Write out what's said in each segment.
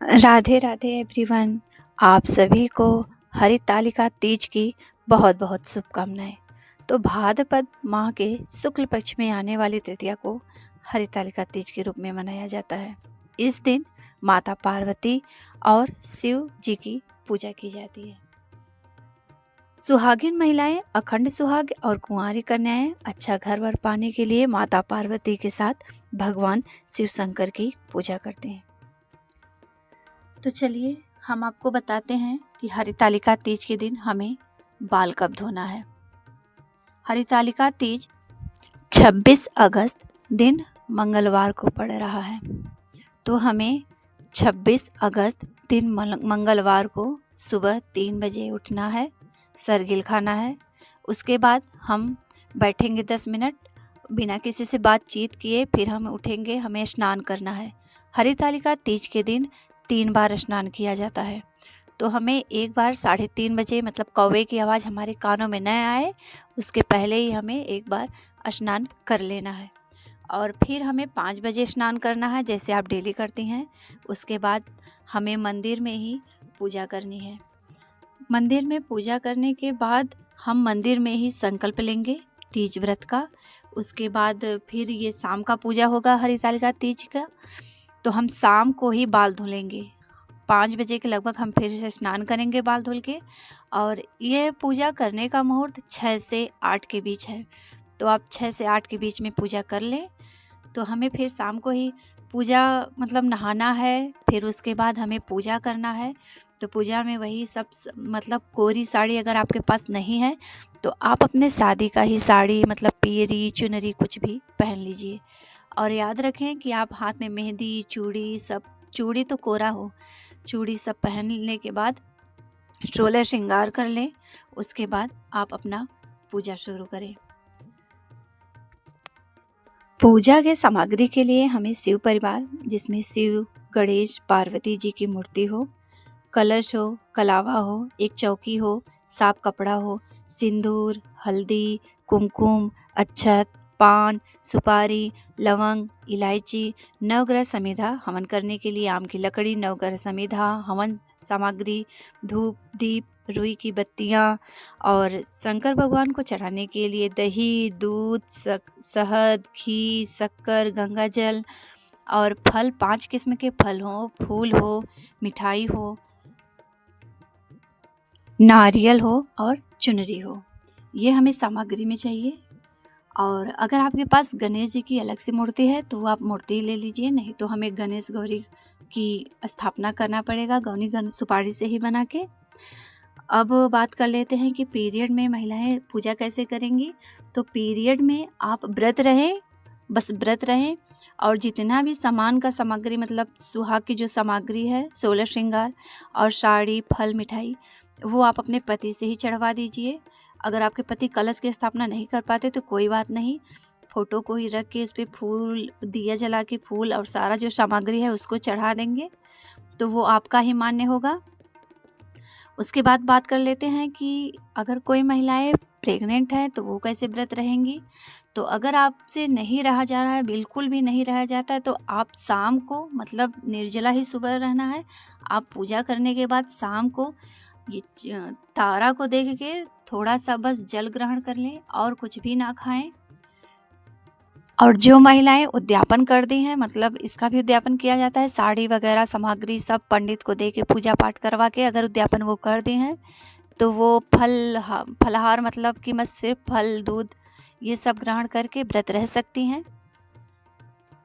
Radhe Radhe everyone. आप सभी को हरितालिका तीज की बहुत बहुत शुभकामनाएं। तो भाद्रपद माह के शुक्ल पक्ष में आने वाली तृतीया को हरितालिका तीज के रूप में मनाया जाता है। इस दिन माता पार्वती और शिव जी की पूजा की जाती है। सुहागिन महिलाएं अखंड सुहाग और कुंवारी कन्याएं अच्छा घर वर पाने के लिए माता पार्वती के साथ भगवान शिव शंकर की पूजा करते हैं। तो चलिए हम आपको बताते हैं कि हरितालिका तीज के दिन हमें बाल कब धोना है। हरितालिका तीज 26 अगस्त दिन मंगलवार को पड़ रहा है। तो हमें 26 अगस्त दिन मंगलवार को सुबह 3 बजे उठना है, सरगिल खाना है। उसके बाद हम बैठेंगे 10 मिनट बिना किसी से बातचीत किए, फिर हम उठेंगे, हमें स्नान करना है। हरितालिका तीज के दिन 3 बार स्नान किया जाता है। तो हमें एक बार 3:30 बजे मतलब कौवे की आवाज़ हमारे कानों में न आए उसके पहले ही हमें एक बार स्नान कर लेना है। और फिर हमें 5 बजे स्नान करना है जैसे आप डेली करती हैं। उसके बाद हमें मंदिर में ही पूजा करनी है। मंदिर में पूजा करने के बाद हम मंदिर में ही संकल्प लेंगे तीज व्रत का। उसके बाद फिर ये शाम का पूजा होगा हरितालिका तीज का। तो हम शाम को ही बाल धुलेंगे। 5 बजे के लगभग हम फिर से स्नान करेंगे बाल धुल के। और ये पूजा करने का मुहूर्त 6 से 8 के बीच है। तो आप 6 से 8 के बीच में पूजा कर लें। तो हमें फिर शाम को ही पूजा मतलब नहाना है, फिर उसके बाद हमें पूजा करना है। तो पूजा में वही सब मतलब कोरी साड़ी अगर आपके पास नहीं है तो आप अपने शादी का ही साड़ी मतलब पीरी चुनरी कुछ भी पहन लीजिए। और याद रखें कि आप हाथ में मेहंदी चूड़ी सब, चूड़ी तो कोरा हो, चूड़ी सब पहनने के बाद स्ट्रोलर श्रृंगार कर लें। उसके बाद आप अपना पूजा शुरू करें। पूजा के सामग्री के लिए हमें शिव परिवार जिसमें शिव गणेश पार्वती जी की मूर्ति हो, कलश हो, कलावा हो, एक चौकी हो, साफ कपड़ा हो, सिंदूर, हल्दी, कुमकुम, अक्षत, पान, सुपारी, लवंग, इलायची, नवग्रह समिधा हवन करने के लिए आम की लकड़ी, नवग्रह समिधा, हवन सामग्री, धूप, दीप, रुई की बत्तियाँ और शंकर भगवान को चढ़ाने के लिए दही, दूध, शहद, घी, शक्कर, गंगा जल और फल 5 किस्म के फल हो, फूल हो, मिठाई हो, नारियल हो और चुनरी हो। ये हमें सामग्री में चाहिए। और अगर आपके पास गणेश जी की अलग से मूर्ति है तो आप मूर्ति ले लीजिए, नहीं तो हमें गणेश गौरी की स्थापना करना पड़ेगा गौनी सुपारी से ही बना के। अब बात कर लेते हैं कि पीरियड में महिलाएं पूजा कैसे करेंगी। तो पीरियड में आप व्रत रहें, बस व्रत रहें और जितना भी सामान का सामग्री मतलब सुहाग की जो सामग्री है, 16 श्रृंगार और साड़ी, फल, मिठाई, वो आप अपने पति से ही चढ़वा दीजिए। अगर आपके पति कलश की स्थापना नहीं कर पाते तो कोई बात नहीं, फोटो को ही रख के उस पर फूल, दिया जला के फूल और सारा जो सामग्री है उसको चढ़ा देंगे तो वो आपका ही मान्य होगा। उसके बाद बात कर लेते हैं कि अगर कोई महिलाएं प्रेग्नेंट है तो वो कैसे व्रत रहेंगी। तो अगर आपसे नहीं रहा जा रहा है, बिल्कुल भी नहीं रहा जाता है, तो आप शाम को मतलब निर्जला ही सुबह रहना है। आप पूजा करने के बाद शाम को ये तारा को देख के थोड़ा सा बस जल ग्रहण कर लें और कुछ भी ना खाएं। और जो महिलाएं उद्यापन कर दी हैं मतलब इसका भी उद्यापन किया जाता है, साड़ी वगैरह सामग्री सब पंडित को दे के पूजा पाठ करवा के अगर उद्यापन वो कर दी हैं तो वो फलाहार मतलब कि बस सिर्फ फल दूध ये सब ग्रहण करके व्रत रह सकती हैं।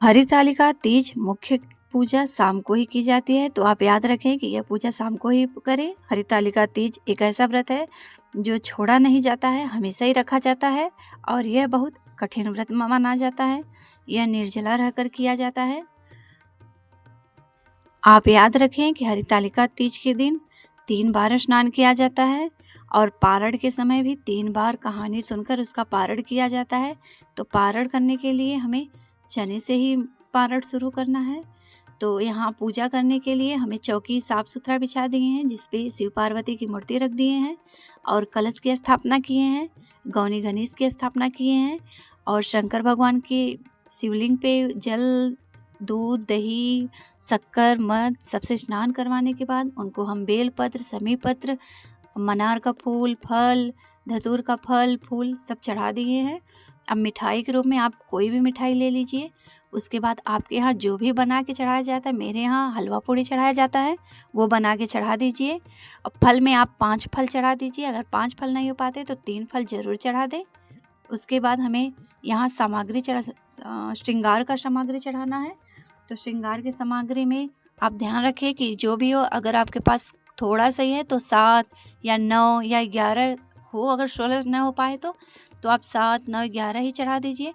हरितालिका तीज मुख्य पूजा शाम को ही की जाती है। तो आप याद रखें कि यह पूजा शाम को ही करें। हरितालिका तीज एक ऐसा व्रत है जो छोड़ा नहीं जाता है, हमेशा ही रखा जाता है और यह बहुत कठिन व्रत माना जाता है। यह निर्जला रहकर किया जाता है। आप याद रखें कि हरितालिका तीज के दिन 3 बार स्नान किया जाता है और पारण के समय भी 3 बार कहानी सुनकर उसका पारण किया जाता है। तो पारण करने के लिए हमें चने से ही पारण शुरू करना है। तो यहाँ पूजा करने के लिए हमें चौकी साफ सुथरा बिछा दिए हैं जिसपे शिव पार्वती की मूर्ति रख दिए हैं और कलश की स्थापना किए हैं, गौनी गणेश की स्थापना किए हैं और शंकर भगवान के शिवलिंग पे जल दूध, दही, शक्कर, मध सबसे स्नान करवाने के बाद उनको हम बेलपत्र, समी पत्र, मनार का फूल, फल, धतूर का फल, फूल सब चढ़ा दिए हैं। अब मिठाई के रूप में आप कोई भी मिठाई ले लीजिए। उसके बाद आपके यहाँ जो भी बना के चढ़ाया जाता है, मेरे यहाँ हलवा पूड़ी चढ़ाया जाता है, वो बना के चढ़ा दीजिए। और फल में आप 5 फल चढ़ा दीजिए। अगर 5 फल नहीं हो पाते तो 3 फल ज़रूर चढ़ा दें। उसके बाद हमें यहाँ सामग्री श्रृंगार का सामग्री चढ़ाना है। तो श्रृंगार की सामग्री में आप ध्यान रखिए कि जो भी हो, अगर आपके पास थोड़ा सा ही है तो 7 या 9 या 11 हो। अगर 16 न हो पाए तो आप 7, 9, 11 ही चढ़ा दीजिए।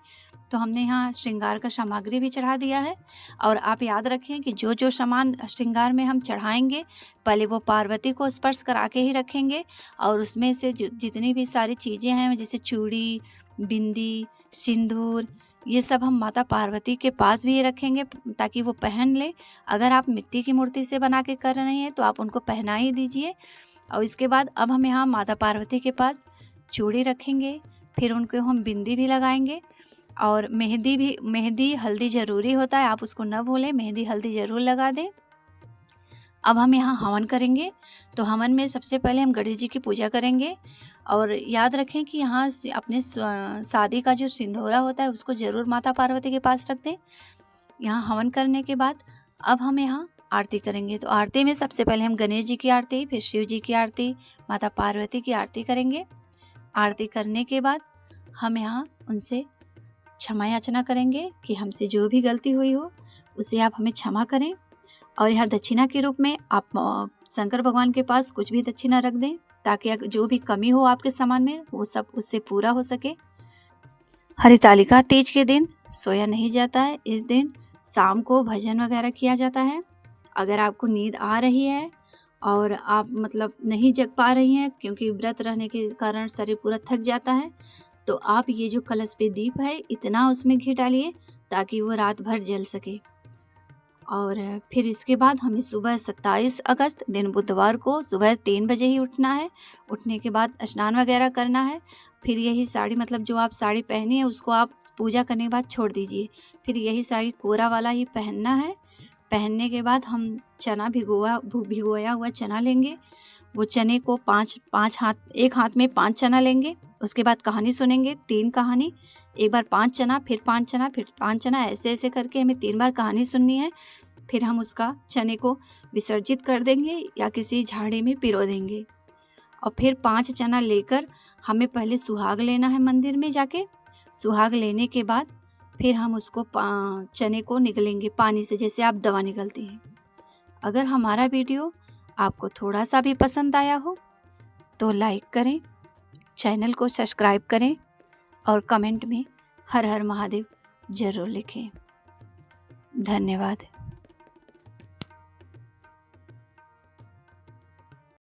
तो हमने यहाँ श्रृंगार का सामग्री भी चढ़ा दिया है। और आप याद रखें कि जो जो सामान श्रृंगार में हम चढ़ाएंगे, पहले वो पार्वती को स्पर्श करा के ही रखेंगे। और उसमें से जितनी भी सारी चीज़ें हैं, जैसे चूड़ी, बिंदी, सिंदूर, ये सब हम माता पार्वती के पास भी रखेंगे ताकि वो पहन ले। अगर आप मिट्टी की मूर्ति से बना के कर रहे हैं तो आप उनको पहना ही दीजिए। और इसके बाद अब हम यहाँ माता पार्वती के पास चूड़ी रखेंगे, फिर उनको हम बिंदी भी लगाएंगे। और मेहंदी हल्दी ज़रूरी होता है, आप उसको न भूलें, मेहंदी हल्दी ज़रूर लगा दें। अब हम यहाँ हवन करेंगे। तो हवन में सबसे पहले हम गणेश जी की पूजा करेंगे। और याद रखें कि यहाँ से अपने शादी का जो सिंदूरा होता है उसको ज़रूर माता पार्वती के पास रख दें। यहाँ हवन करने के बाद अब हम यहाँ आरती करेंगे। तो आरती में सबसे पहले हम गणेश जी की आरती, फिर शिव जी की आरती, माता पार्वती की आरती करेंगे। आरती करने के बाद हम यहाँ उनसे क्षमा याचना करेंगे कि हमसे जो भी गलती हुई हो उसे आप हमें क्षमा करें। और यहाँ दक्षिणा के रूप में आप शंकर भगवान के पास कुछ भी दक्षिणा रख दें ताकि जो भी कमी हो आपके सामान में वो सब उससे पूरा हो सके। हरितालिका तीज के दिन सोया नहीं जाता है। इस दिन शाम को भजन वगैरह किया जाता है। अगर आपको नींद आ रही है और आप नहीं जग पा रही हैं क्योंकि व्रत रहने के कारण शरीर पूरा थक जाता है, तो आप ये जो कलश पे दीप है इतना उसमें घी डालिए ताकि वो रात भर जल सके। और फिर इसके बाद हमें सुबह 27 अगस्त दिन बुधवार को सुबह 3 बजे ही उठना है। उठने के बाद स्नान वगैरह करना है। फिर यही साड़ी जो आप साड़ी पहनी है उसको आप पूजा करने के बाद छोड़ दीजिए। फिर यही साड़ी कोरा वाला ही पहनना है। पहनने के बाद हम चना भिगोया हुआ चना लेंगे। वो चने को एक हाथ में 5 चना लेंगे। उसके बाद कहानी सुनेंगे, 3 कहानी, एक बार 5 चना, फिर 5 चना, फिर 5 चना, ऐसे ऐसे करके हमें 3 बार कहानी सुननी है। फिर हम उसका चने को विसर्जित कर देंगे या किसी झाड़ी में पिरो देंगे। और फिर 5 चना लेकर हमें पहले सुहाग लेना है मंदिर में जाके। सुहाग लेने के बाद फिर हम उसको चने को निकलेंगे पानी से, जैसे आप दवा निकलती हैं। अगर हमारा वीडियो आपको थोड़ा सा भी पसंद आया हो तो लाइक करें, चैनल को सब्सक्राइब करें और कमेंट में हर हर महादेव ज़रूर लिखें। धन्यवाद।